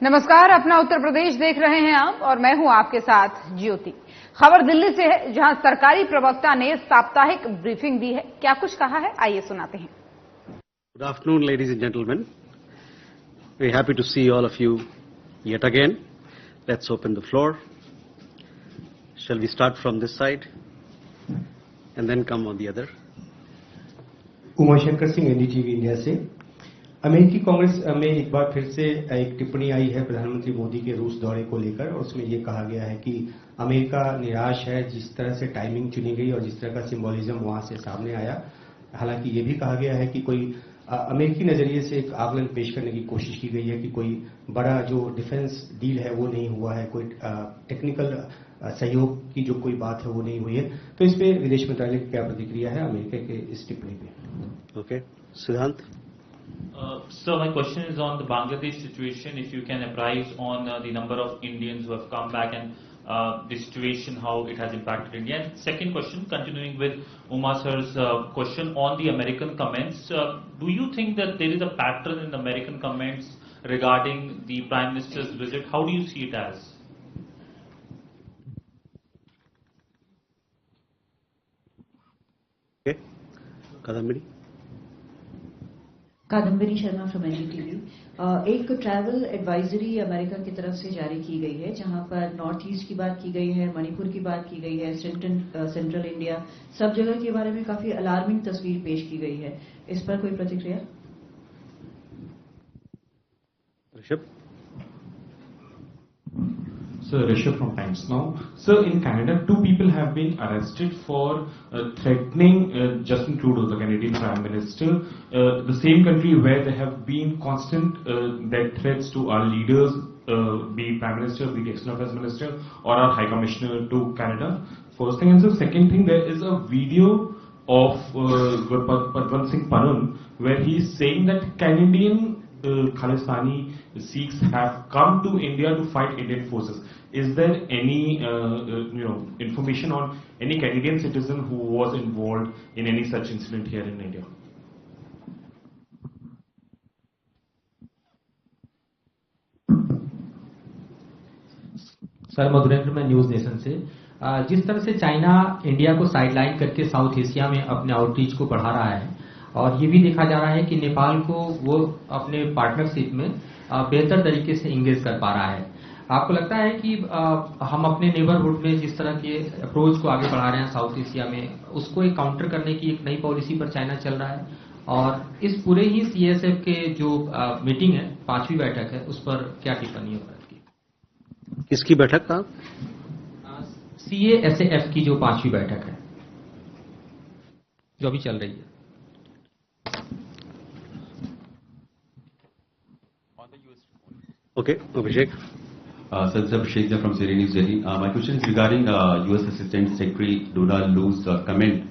नमस्कार, अपना उत्तर प्रदेश देख रहे हैं आप और मैं हूं आपके साथ ज्योति। खबर दिल्ली से है, जहां सरकारी प्रवक्ता ने साप्ताहिक ब्रीफिंग दी है। क्या कुछ कहा है, आइए सुनाते हैं। Good afternoon, ladies and gentlemen. Very happy to see all of you yet again. Let's open the floor. Shall we start from this side and then come on the other? Umashankar Singh, NDTV India से। अमेरिकी कांग्रेस में एक बार फिर से एक टिप्पणी आई है प्रधानमंत्री मोदी के रूस दौरे को लेकर, और उसमें यह कहा गया है कि अमेरिका निराश है जिस तरह से टाइमिंग चुनी गई और जिस तरह का सिंबोलिज्म वहां से सामने आया। हालांकि यह भी कहा गया है कि कोई अमेरिकी नजरिए से एक आकलन पेश करने की कोशिश की गई है कि कोई बड़ा जो डिफेंस डील है वो नहीं हुआ है, कोई टेक्निकल सहयोग की जो कोई बात है वो नहीं हुई है। तो इस पे विदेश मंत्रालय की क्या प्रतिक्रिया है अमेरिका के इस टिप्पणी पे? Okay, Siddhant. Sir, my question is on the Bangladesh situation. If you can apprise on the number of Indians who have come back and the situation, how it has impacted India. And second question, continuing with Uma sir's question on the American comments, do you think that there is a pattern in American comments regarding the Prime Minister's visit? How do you see it as? Okay, Kadambari. Kadambari Sharma from NDTV. एक travel advisory America की तरफ से जारी की गई है, जहां पर नॉर्थ ईस्ट की बात की गई है, मणिपुर की बात की गई है, सेंट्रल इंडिया, सब जगह के बारे में काफी अलार्मिंग तस्वीर पेश की गई है। इस पर कोई प्रतिक्रिया? Rishabh. Sir, Rishabh from Times Now. Sir, in Canada, 2 people have been arrested for threatening Justin Trudeau, the Canadian Prime Minister, the same country where there have been constant death threats to our leaders, be it Prime Minister, be it External Affairs Minister, or our High Commissioner to Canada. First thing, and so second thing, there is a video of Padwant Singh Panun where he is saying that Canadian Khalistani Sikhs have come to India to fight Indian forces. Is there any information on any Canadian citizen who was involved in any such incident here in India? Sir, Madhurendra में news nation से। जिस तरह से China India को sideline करके south Asia में अपने outreach को बढ़ा रहा है, और ये भी देखा जा रहा है कि नेपाल को वो अपने पार्टनरशिप में बेहतर तरीके से इंगेज कर पा रहा है। आपको लगता है कि हम अपने नेबरहुड में जिस तरह के अप्रोच को आगे बढ़ा रहे हैं साउथ एशिया में, उसको एक काउंटर करने की एक नई पॉलिसी पर चाइना चल रहा है? और इस पूरे ही CSF के जो मीटिंग है, 5वीं बैठक है, उस पर क्या टिप्पणी है भारत की? किसकी बैठक का? CASAF की जो 5वीं बैठक है, जो अभी चल रही है। Okay, Abhishek. Sir, this is Abhishek from Siri News Delhi. My question is regarding U.S. Assistant Secretary Donald Lu's comment,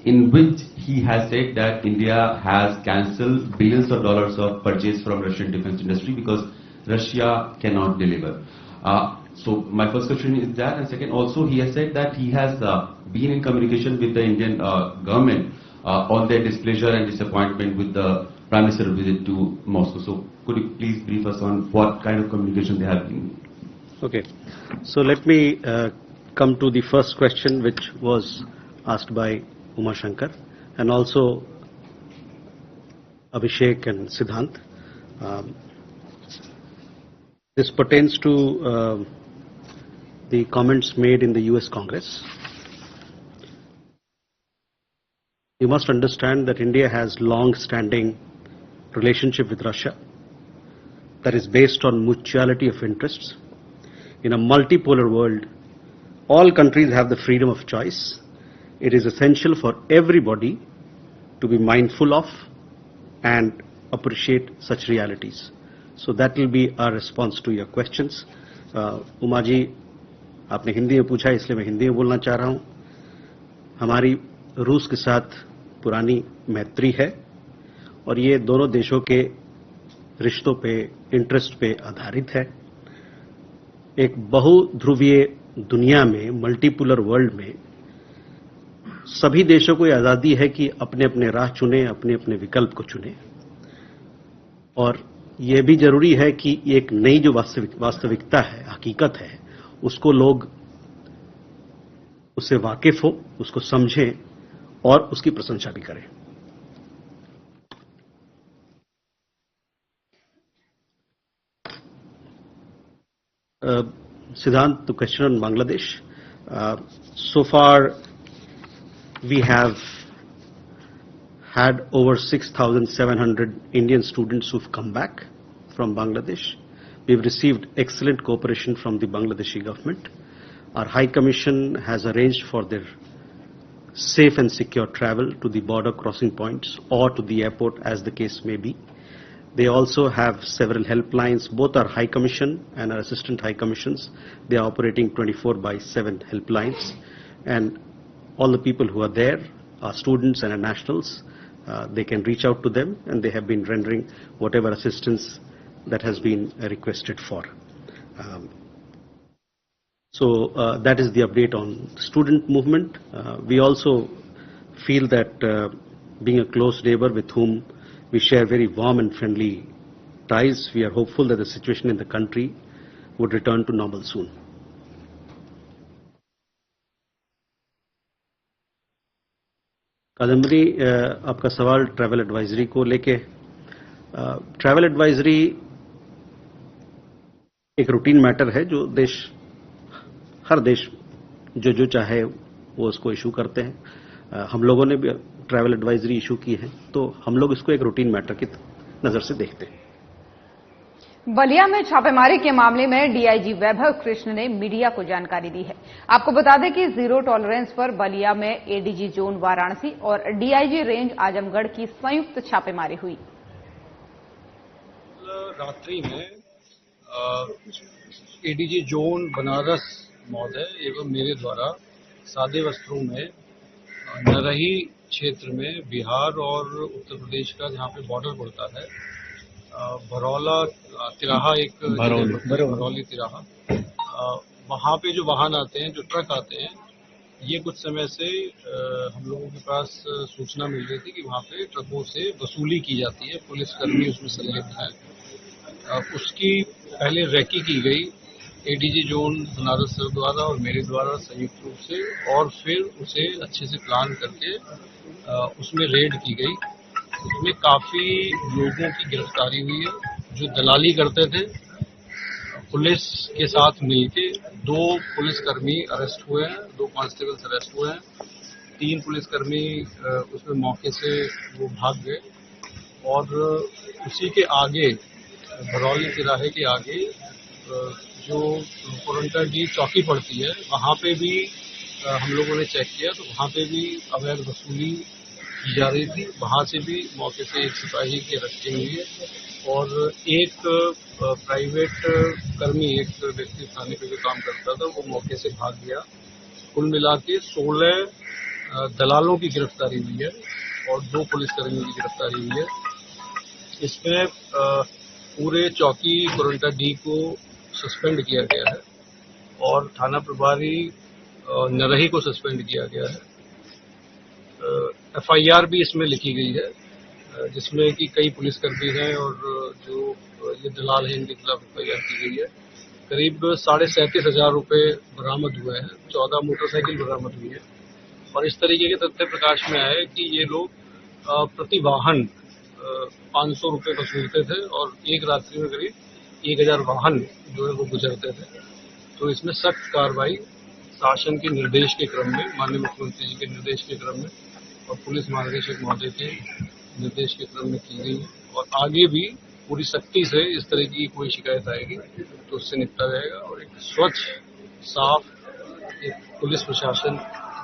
in which he has said that India has cancelled billions of dollars of purchase from Russian defense industry because Russia cannot deliver. So my first question is that, and second, also he has said that he has been in communication with the Indian government on their displeasure and disappointment with the Prime Minister's visit to Moscow. So could you please brief us on what kind of communication they have been? Okay, so let me come to the first question, which was asked by Uma Shankar and also Abhishek and Siddhant. This pertains to the comments made in the US Congress. You must understand that India has long-standing relationship with Russia that is based on mutuality of interests. In a multipolar world, all countries have the freedom of choice. It is essential for everybody to be mindful of and appreciate such realities. So that will be our response to your questions. Uma ji, आपने हिंदी में पूछा इसलिए मैं हिंदी में बोलना चाह रहा हूं। हमारी रूस के साथ पुरानी मैत्री है और ये दोनों देशों के रिश्तों पे, इंटरेस्ट पे आधारित है। एक बहुध्रुवीय दुनिया में, मल्टीपोलर वर्ल्ड में, सभी देशों को आजादी है कि अपने अपने राह चुने, अपने अपने विकल्प को चुने। और ये भी जरूरी है कि एक नई जो वास्तविकता है, हकीकत है, उसको लोग उससे वाकिफ हो, उसको समझें और उसकी प्रशंसा भी करें। Siddhant, to question on Bangladesh. So far, we have had over 6,700 Indian students who've come back from Bangladesh. We've received excellent cooperation from the Bangladeshi government. Our High Commission has arranged for their safe and secure travel to the border crossing points or to the airport, as the case may be. They also have several helplines. Both our High Commission and our Assistant High Commissions, they are operating 24/7 helplines. And all the people who are there, our students and our nationals, they can reach out to them, and they have been rendering whatever assistance that has been requested for. So that is the update on student movement. We also feel that being a close neighbor with whom we share very warm and friendly ties, we are hopeful that the situation in the country would return to normal soon. Kadambari, आपका सवाल travel advisory को लेके। Travel advisory एक routine matter है जो हर देश जो चाहे वो उसको इशू करते हैं। हम लोगों ने भी ट्रैवल एडवाइजरी इशू की है, तो हम लोग इसको एक रूटीन मैटर की नजर से देखते हैं। बलिया में छापेमारी के मामले में डीआईजी वैभव कृष्ण ने मीडिया को जानकारी दी है। आपको बता दें कि जीरो टॉलरेंस पर बलिया में एडीजी जोन वाराणसी और डीआईजी रेंज आजमगढ़ की संयुक्त छापेमारी हुई। रात्रि में एडीजी जोन बनारस महोदय एवं मेरे द्वारा सादे वस्त्रों में नरही क्षेत्र में बिहार और उत्तर प्रदेश का जहां पे बॉर्डर पड़ता है, भरौला तिराहा, एक भरौली तिराहा, वहां पे जो वाहन आते हैं, जो ट्रक आते हैं, ये कुछ समय से हम लोगों के पास सूचना मिल रही थी कि वहां पे ट्रकों से वसूली की जाती है, पुलिसकर्मी उसमें संलिप्त हैं। उसकी पहले रैकी की गई एडीजी जोन बनारस सर द्वारा और मेरे द्वारा संयुक्त रूप से, और फिर उसे अच्छे से प्लान करके उसमें रेड की गई। उसमें काफी लोगों की गिरफ्तारी हुई है जो दलाली करते थे। पुलिस के साथ मिलके 2 पुलिसकर्मी अरेस्ट हुए हैं, 2 कांस्टेबल्स अरेस्ट हुए हैं। 3 पुलिसकर्मी उसमें मौके से वो भाग गए। और उसी के आगे, भरौली तिराहे के आगे जो कोरंटा की चौकी पड़ती है, वहां पे भी हम लोगों ने चेक किया, तो वहां पे भी अवैध वसूली की जा रही थी। वहां से भी मौके से एक सिपाही की अरेस्टिंग हुई है और एक प्राइवेट कर्मी, एक व्यक्ति थाने पे जो काम करता था, वो मौके से भाग गया। कुल मिला के 16 दलालों की गिरफ्तारी हुई है और 2 पुलिसकर्मियों की गिरफ्तारी हुई है। इसमें पूरे चौकी कोरंटा डी को सस्पेंड किया गया है और थाना प्रभारी नरही को सस्पेंड किया गया है। एफआईआर भी इसमें लिखी गई है, जिसमें कि कई पुलिसकर्मी हैं और जो ये दलाल हैं, इनके खिलाफ एफआईआर की गई है। करीब 37,500 रुपए बरामद हुए हैं, 14 मोटरसाइकिल बरामद हुई है। और इस तरीके के तथ्य प्रकाश में आए कि ये लोग प्रति वाहन 500 रुपए वसूलते थे और एक रात्रि में करीब 1000 वाहन जो है वो गुजरते थे। तो इसमें सख्त कार्रवाई शासन के निर्देश के क्रम में, माननीय मुख्यमंत्री जी के निर्देश के क्रम में और पुलिस महानिदेशक महोदय के निर्देश के क्रम में की गई है। और आगे भी पूरी सख्ती से इस तरह की कोई शिकायत आएगी तो उससे निपटा जाएगा और एक स्वच्छ, साफ एक पुलिस प्रशासन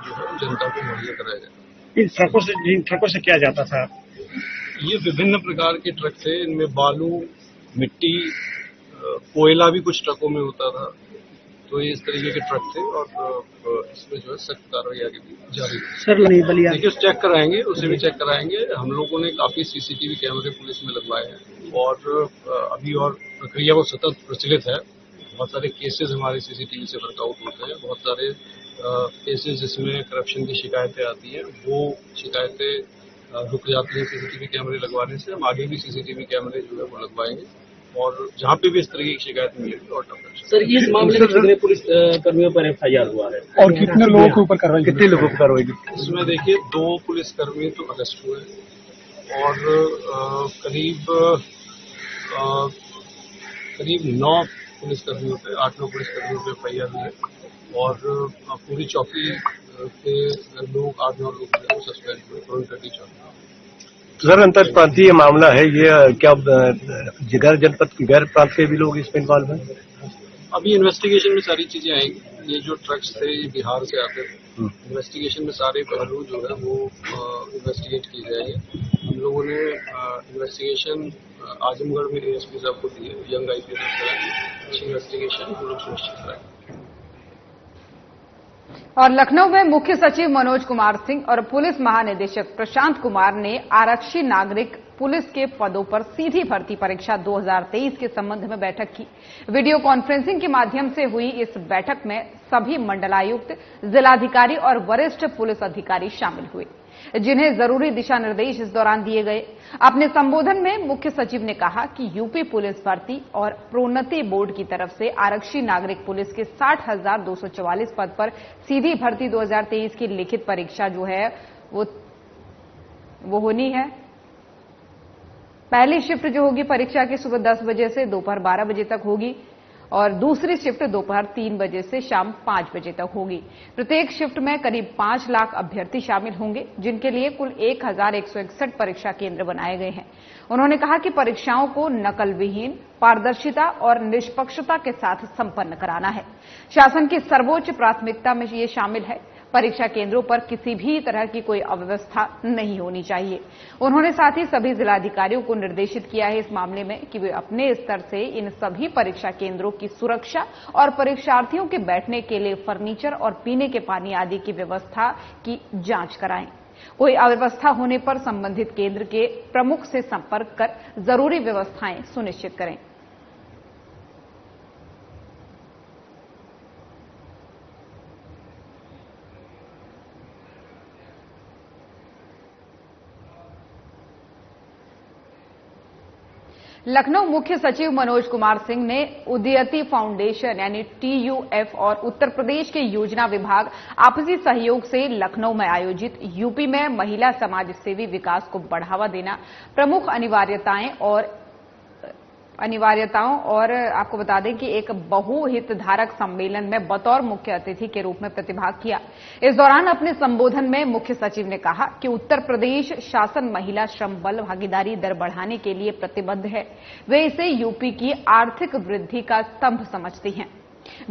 जो है जनता को मुहैया कराया जाएगा। इन ट्रकों से क्या जाता था? ये विभिन्न प्रकार के ट्रक थे। इनमें बालू, मिट्टी, कोयला भी कुछ ट्रकों में होता था। तो ये इस तरीके के ट्रक थे और इसमें जो है सख्त कार्रवाई आगे भी जारी है। सर, बलिया देखिए, उसे चेक कराएंगे, उसे भी चेक कराएंगे। हम लोगों ने काफी सीसीटीवी कैमरे पुलिस में लगवाए हैं और अभी और प्रक्रिया वो सतत प्रचलित है। बहुत सारे केसेस हमारे सीसीटीवी से वर्कआउट होते हैं। बहुत सारे केसेस जिसमें करप्शन की शिकायतें आती हैं, वो शिकायतें रुक जाते हैं सीसीटीवी कैमरे लगवाने से। हम आगे भी सीसीटीवी कैमरे जो है वो लगवाएंगे और जहाँ पे भी इस तरह की शिकायत मिलेगी और सर, इस मामले में कितने पुलिस कर्मियों पर FIR हुआ है और कितने लोगों के ऊपर कार्रवाई, कितने लोगों पर कार्रवाई? इसमें देखिए 2 पुलिसकर्मी तो अरेस्ट हुए और करीब 9 पुलिसकर्मियों पे 8-9 पुलिसकर्मियों पे FIR हुई है और पूरी चौकी के लोग 8-9 लोग जो है सस्पेंड हुए और उनका टीचर। सर, अंतर प्रांतीय मामला है ये, क्या गैर जनपद गैर प्रांत के भी लोग इसमें इन्वॉल्व हैं? अभी इन्वेस्टिगेशन में सारी चीजें आएंगी। ये जो ट्रक्स थे ये बिहार से आते थे। इन्वेस्टिगेशन में सारे पहलू जो है वो इन्वेस्टिगेट किए जाएंगे। हम लोगों ने इन्वेस्टिगेशन आजमगढ़ में ASP साहब को दी है, यंग IPS अफसर, अच्छी इन्वेस्टिगेशन हम लोग सुनिश्चित कराएंगे। और लखनऊ में मुख्य सचिव मनोज कुमार सिंह और पुलिस महानिदेशक प्रशांत कुमार ने आरक्षी नागरिक पुलिस के पदों पर सीधी भर्ती परीक्षा 2023 के संबंध में बैठक की। वीडियो कॉन्फ्रेंसिंग के माध्यम से हुई इस बैठक में सभी मंडलायुक्त, जिलाधिकारी और वरिष्ठ पुलिस अधिकारी शामिल हुए, जिन्हें जरूरी दिशा निर्देश इस दौरान दिए गए। अपने संबोधन में मुख्य सचिव ने कहा कि यूपी पुलिस भर्ती और प्रोन्नति बोर्ड की तरफ से आरक्षी नागरिक पुलिस के 60,244 पद पर सीधी भर्ती 2023 की लिखित परीक्षा जो है वो होनी है। पहली शिफ्ट जो होगी परीक्षा की सुबह 10 बजे से दोपहर 12 बजे तक होगी और दूसरी शिफ्ट दोपहर 3 बजे से शाम 5 बजे तक होगी। प्रत्येक शिफ्ट में करीब 5 लाख अभ्यर्थी शामिल होंगे, जिनके लिए कुल 1,161 परीक्षा केंद्र बनाए गए हैं। उन्होंने कहा कि परीक्षाओं को नकल विहीन, पारदर्शिता और निष्पक्षता के साथ संपन्न कराना है। शासन की सर्वोच्च प्राथमिकता में ये शामिल है। परीक्षा केंद्रों पर किसी भी तरह की कोई अव्यवस्था नहीं होनी चाहिए। उन्होंने साथ ही सभी जिलाधिकारियों को निर्देशित किया है इस मामले में कि वे अपने स्तर से इन सभी परीक्षा केंद्रों की सुरक्षा और परीक्षार्थियों के बैठने के लिए फर्नीचर और पीने के पानी आदि की व्यवस्था की जांच कराएं। कोई अव्यवस्था होने पर संबंधित केंद्र के प्रमुख से संपर्क कर जरूरी व्यवस्थाएं सुनिश्चित करें। लखनऊ मुख्य सचिव मनोज कुमार सिंह ने उदयति फाउंडेशन यानी TUF और उत्तर प्रदेश के योजना विभाग आपसी सहयोग से लखनऊ में आयोजित यूपी में महिला समाज सेवी विकास को बढ़ावा देना प्रमुख अनिवार्यताओं और आपको बता दें कि एक बहुहितधारक सम्मेलन में बतौर मुख्य अतिथि के रूप में प्रतिभाग किया। इस दौरान अपने संबोधन में मुख्य सचिव ने कहा कि उत्तर प्रदेश शासन महिला श्रम बल भागीदारी दर बढ़ाने के लिए प्रतिबद्ध है। वे इसे यूपी की आर्थिक वृद्धि का स्तंभ समझती हैं।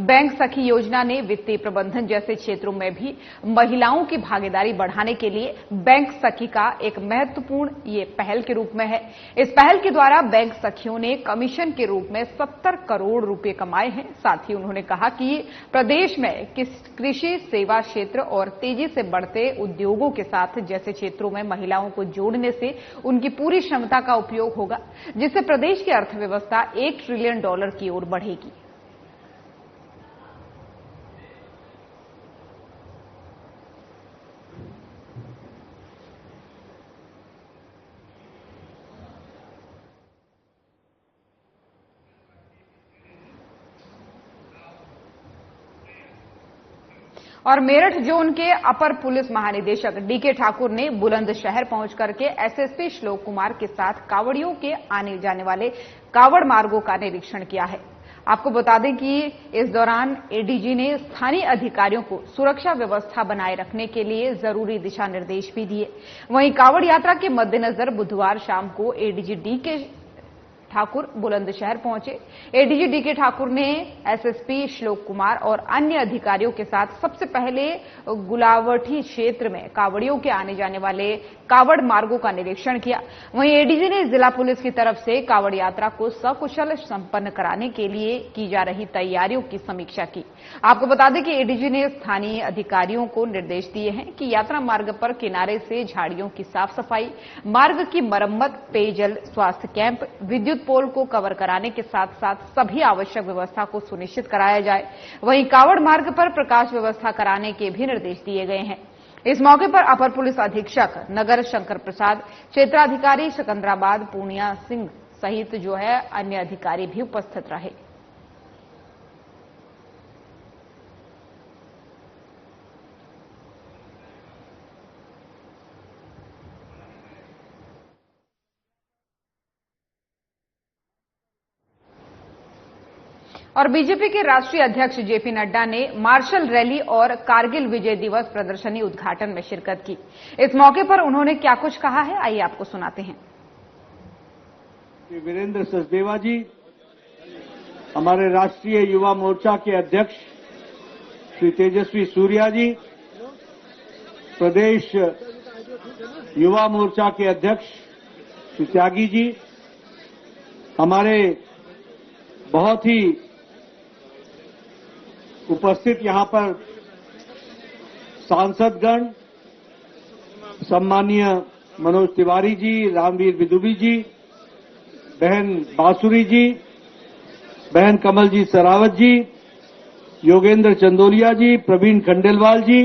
बैंक सखी योजना ने वित्तीय प्रबंधन जैसे क्षेत्रों में भी महिलाओं की भागीदारी बढ़ाने के लिए बैंक सखी का एक महत्वपूर्ण ये पहल के रूप में है। इस पहल के द्वारा बैंक सखियों ने कमीशन के रूप में 70 करोड़ रुपए कमाए हैं। साथ ही उन्होंने कहा कि प्रदेश में कृषि, सेवा क्षेत्र और तेजी से बढ़ते उद्योगों के साथ जैसे क्षेत्रों में महिलाओं को जोड़ने से उनकी पूरी क्षमता का उपयोग होगा, जिससे प्रदेश की अर्थव्यवस्था $1 ट्रिलियन की ओर बढ़ेगी। और मेरठ जोन के अपर पुलिस महानिदेशक DK ठाकुर ने बुलंदशहर पहुंच करके SSP श्लोक कुमार के साथ कावड़ियों के आने जाने वाले कावड़ मार्गों का निरीक्षण किया है। आपको बता दें कि इस दौरान ADG ने स्थानीय अधिकारियों को सुरक्षा व्यवस्था बनाए रखने के लिए जरूरी दिशा निर्देश भी दिए। वहीं कावड़ यात्रा के मद्देनजर बुधवार शाम को ADG DK ठाकुर बुलंदशहर पहुंचे। ADG DK ठाकुर ने SSP श्लोक कुमार और अन्य अधिकारियों के साथ सबसे पहले गुलावठी क्षेत्र में कावड़ियों के आने जाने वाले कावड़ मार्गों का निरीक्षण किया। वहीं ADG ने जिला पुलिस की तरफ से कावड़ यात्रा को सकुशल संपन्न कराने के लिए की जा रही तैयारियों की समीक्षा की। आपको बता दें कि ADG ने स्थानीय अधिकारियों को निर्देश दिए हैं कि यात्रा मार्ग पर किनारे से झाड़ियों की साफ सफाई, मार्ग की मरम्मत, पेयजल, स्वास्थ्य कैंप, विद्युत पोल को कवर कराने के साथ साथ सभी आवश्यक व्यवस्था को सुनिश्चित कराया जाए। वहीं कावड़ मार्ग पर प्रकाश व्यवस्था कराने के भी निर्देश दिए गए हैं। इस मौके पर अपर पुलिस अधीक्षक नगर शंकर प्रसाद, क्षेत्राधिकारी सिकंदराबाद पूर्णिया सिंह सहित जो है अन्य अधिकारी भी उपस्थित रहे। और बीजेपी के राष्ट्रीय अध्यक्ष जेपी नड्डा ने मार्शल रैली और कारगिल विजय दिवस प्रदर्शनी उद्घाटन में शिरकत की। इस मौके पर उन्होंने क्या कुछ कहा है, आइए आपको सुनाते हैं। वीरेंद्र सचदेवा जी, हमारे राष्ट्रीय युवा मोर्चा के अध्यक्ष श्री तेजस्वी सूर्या जी, प्रदेश युवा मोर्चा के अध्यक्ष श्री त्यागी जी, हमारे बहुत ही उपस्थित यहां पर सांसदगण, सम्मानीय मनोज तिवारी जी, रामवीर विदुबी जी, बहन बांसुरी जी, बहन कमलजीत सरावत जी, योगेंद्र चंदोलिया जी, प्रवीण खंडेलवाल जी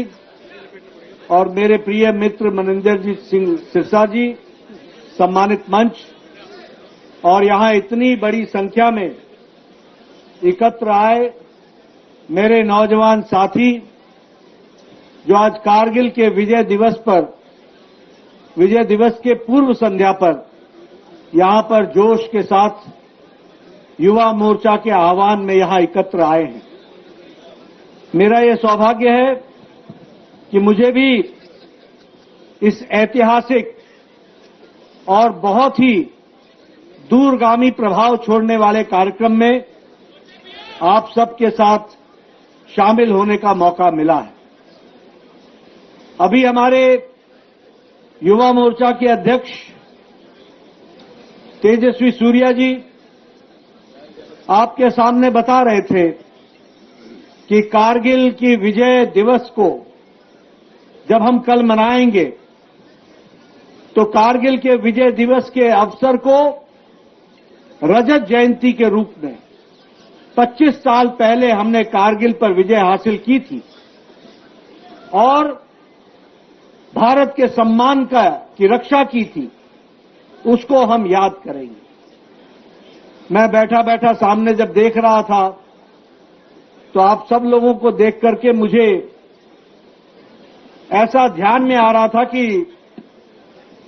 और मेरे प्रिय मित्र मनिंदरजीत सिंह सिरसा जी, सम्मानित मंच और यहां इतनी बड़ी संख्या में एकत्र आए मेरे नौजवान साथी जो आज कारगिल के विजय दिवस के पूर्व संध्या पर यहां पर जोश के साथ युवा मोर्चा के आह्वान में यहां एकत्र आए हैं। मेरा ये सौभाग्य है कि मुझे भी इस ऐतिहासिक और बहुत ही दूरगामी प्रभाव छोड़ने वाले कार्यक्रम में आप सबके साथ शामिल होने का मौका मिला है। अभी हमारे युवा मोर्चा के अध्यक्ष तेजस्वी सूर्या जी आपके सामने बता रहे थे कि कारगिल की विजय दिवस को जब हम कल मनाएंगे तो कारगिल के विजय दिवस के अवसर को रजत जयंती के रूप में 25 साल पहले हमने कारगिल पर विजय हासिल की थी और भारत के सम्मान की रक्षा की थी, उसको हम याद करेंगे। मैं बैठा बैठा सामने जब देख रहा था तो आप सब लोगों को देख करके मुझे ऐसा ध्यान में आ रहा था कि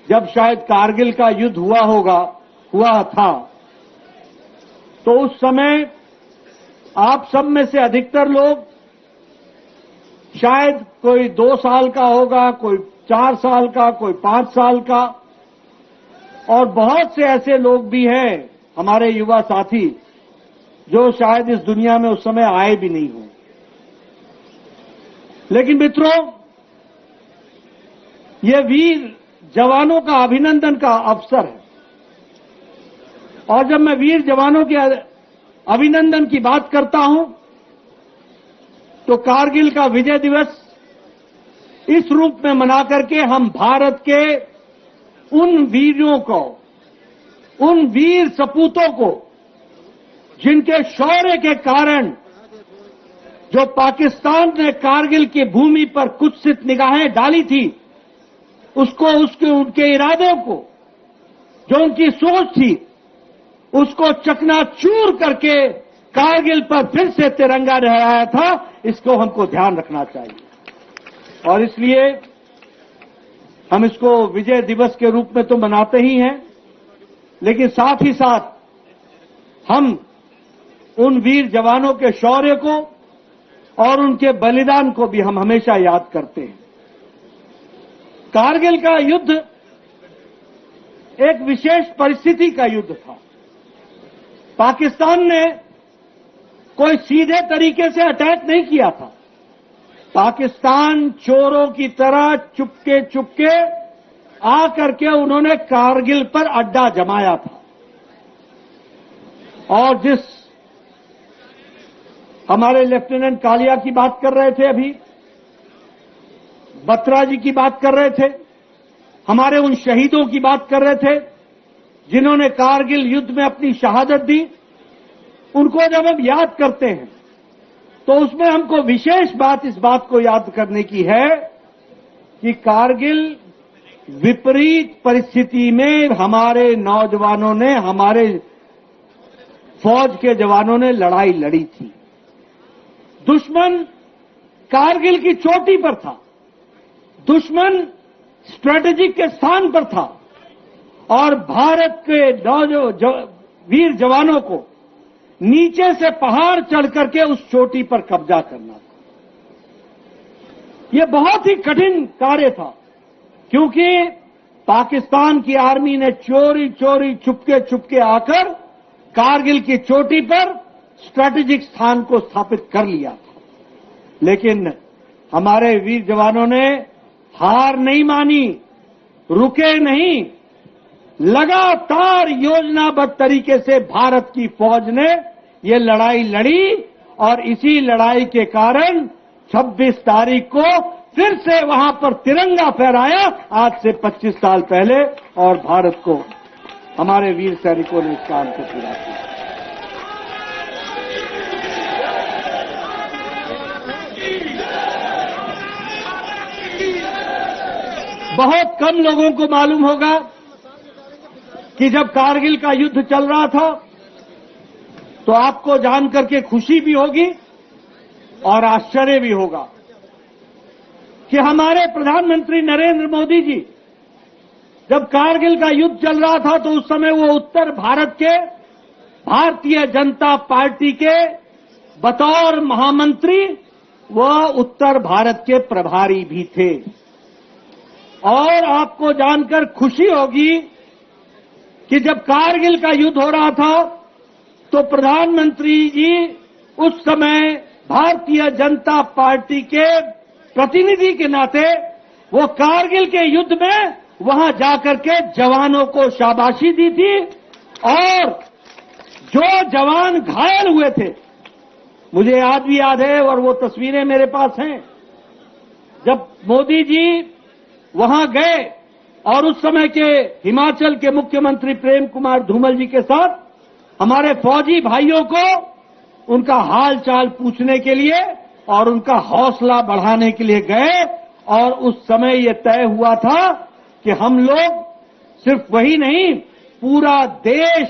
जब शायद कारगिल का युद्ध हुआ था तो उस समय आप सब में से अधिकतर लोग शायद कोई 2 साल का होगा, कोई 4 साल का, कोई 5 साल का और बहुत से ऐसे लोग भी हैं हमारे युवा साथी जो शायद इस दुनिया में उस समय आए भी नहीं हों। लेकिन मित्रों, ये वीर जवानों का अभिनंदन का अवसर है और जब मैं वीर जवानों के अभिनंदन की बात करता हूं तो कारगिल का विजय दिवस इस रूप में मना करके हम भारत के उन वीरों को, उन वीर सपूतों को जिनके शौर्य के कारण जो पाकिस्तान ने कारगिल की भूमि पर कुत्सित निगाहें डाली थी, उनके इरादों को, जो उनकी सोच थी, उसको चकनाचूर करके कारगिल पर फिर से तिरंगा लहराया था। इसको हमको ध्यान रखना चाहिए और इसलिए हम इसको विजय दिवस के रूप में तो मनाते ही हैं, लेकिन साथ ही साथ हम उन वीर जवानों के शौर्य को और उनके बलिदान को भी हम हमेशा याद करते हैं। कारगिल का युद्ध एक विशेष परिस्थिति का युद्ध था। पाकिस्तान ने कोई सीधे तरीके से अटैक नहीं किया था। पाकिस्तान चोरों की तरह चुपके चुपके आकर के उन्होंने कारगिल पर अड्डा जमाया था और जिस हमारे लेफ्टिनेंट कालिया की बात कर रहे थे, अभी बत्रा जी की बात कर रहे थे, हमारे उन शहीदों की बात कर रहे थे जिन्होंने कारगिल युद्ध में अपनी शहादत दी, उनको जब हम याद करते हैं तो उसमें हमको विशेष बात इस बात को याद करने की है कि कारगिल विपरीत परिस्थिति में हमारे नौजवानों ने, हमारे फौज के जवानों ने लड़ाई लड़ी थी। दुश्मन कारगिल की चोटी पर था, दुश्मन स्ट्रेटेजिक के स्थान पर था और भारत के वीर जवानों को नीचे से पहाड़ चढ़ करके उस चोटी पर कब्जा करना था। यह बहुत ही कठिन कार्य था, क्योंकि पाकिस्तान की आर्मी ने चोरी चोरी चुपके आकर कारगिल की चोटी पर स्ट्रेटेजिक स्थान को स्थापित कर लिया था। लेकिन हमारे वीर जवानों ने हार नहीं मानी, रुके नहीं, लगातार योजनाबद्ध तरीके से भारत की फौज ने ये लड़ाई लड़ी और इसी लड़ाई के कारण 26 तारीख को फिर से वहां पर तिरंगा फहराया, आज से 25 साल पहले, और भारत को हमारे वीर सैनिकों ने इस काम को पूरा किया। बहुत कम लोगों को मालूम होगा कि जब कारगिल का युद्ध चल रहा था तो आपको जानकर के खुशी भी होगी और आश्चर्य भी होगा कि हमारे प्रधानमंत्री नरेंद्र मोदी जी जब कारगिल का युद्ध चल रहा था तो उस समय वो उत्तर भारत के भारतीय जनता पार्टी के बतौर महामंत्री वह उत्तर भारत के प्रभारी भी थे। और आपको जानकर खुशी होगी कि जब कारगिल का युद्ध हो रहा था तो प्रधानमंत्री जी उस समय भारतीय जनता पार्टी के प्रतिनिधि के नाते वो कारगिल के युद्ध में वहां जाकर के जवानों को शाबाशी दी थी और जो जवान घायल हुए थे, मुझे आज भी याद है और वो तस्वीरें मेरे पास हैं, जब मोदी जी वहां गए और उस समय के हिमाचल के मुख्यमंत्री प्रेम कुमार धूमल जी के साथ हमारे फौजी भाइयों को उनका हाल चाल पूछने के लिए और उनका हौसला बढ़ाने के लिए गए और उस समय ये तय हुआ था कि हम लोग सिर्फ वही नहीं, पूरा देश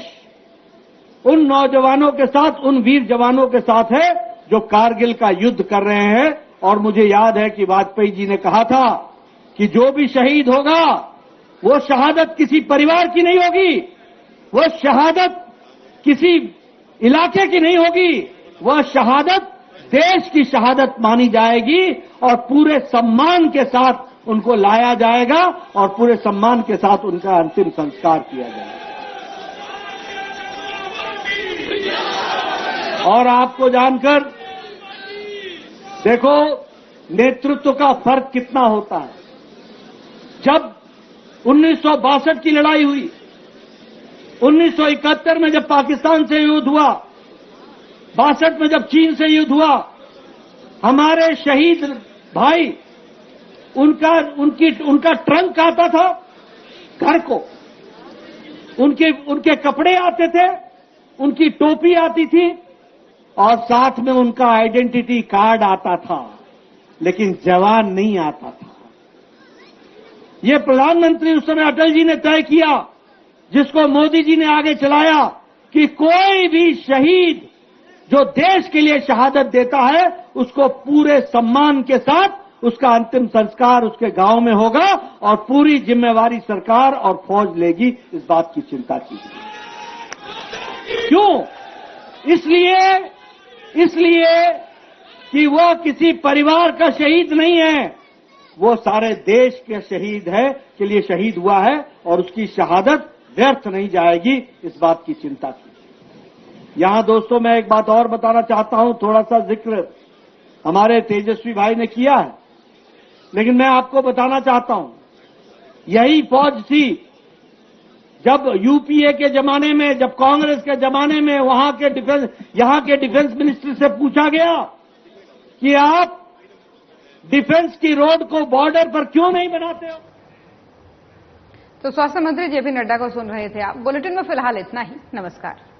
उन नौजवानों के साथ, उन वीर जवानों के साथ है जो कारगिल का युद्ध कर रहे हैं। और मुझे याद है कि वाजपेयी जी ने कहा था कि जो भी शहीद होगा वो शहादत किसी परिवार की नहीं होगी, वो शहादत किसी इलाके की नहीं होगी, वह शहादत देश की शहादत मानी जाएगी और पूरे सम्मान के साथ उनको लाया जाएगा और पूरे सम्मान के साथ उनका अंतिम संस्कार किया जाएगा। और आपको जानकर देखो नेतृत्व का फर्क कितना होता है। जब 1962 की लड़ाई हुई, 1971 में जब पाकिस्तान से युद्ध हुआ, 62 में जब चीन से युद्ध हुआ, हमारे शहीद भाई उनका ट्रंक आता था घर को, उनके कपड़े आते थे, उनकी टोपी आती थी और साथ में उनका आइडेंटिटी कार्ड आता था, लेकिन जवान नहीं आता था। ये प्रधानमंत्री उस समय अटल जी ने तय किया, जिसको मोदी जी ने आगे चलाया, कि कोई भी शहीद जो देश के लिए शहादत देता है उसको पूरे सम्मान के साथ उसका अंतिम संस्कार उसके गांव में होगा और पूरी जिम्मेवारी सरकार और फौज लेगी। इस बात की चिंता कीजिए। क्यों? इसलिए कि वो किसी परिवार का शहीद नहीं है, वो सारे देश के शहीद है के लिए शहीद हुआ है और उसकी शहादत व्यर्थ नहीं जाएगी। इस बात की चिंता कीजिए। यहां दोस्तों मैं एक बात और बताना चाहता हूं, थोड़ा सा जिक्र हमारे तेजस्वी भाई ने किया है, लेकिन मैं आपको बताना चाहता हूं, यही फौज थी जब यूपीए के जमाने में, जब कांग्रेस के जमाने में यहां के डिफेंस मिनिस्टर से पूछा गया कि आप डिफेंस की रोड को बॉर्डर पर क्यों नहीं बनाते हो। तो स्वास्थ्य मंत्री जेपी नड्डा को सुन रहे थे आप। बुलेटिन में फिलहाल इतना ही। नमस्कार।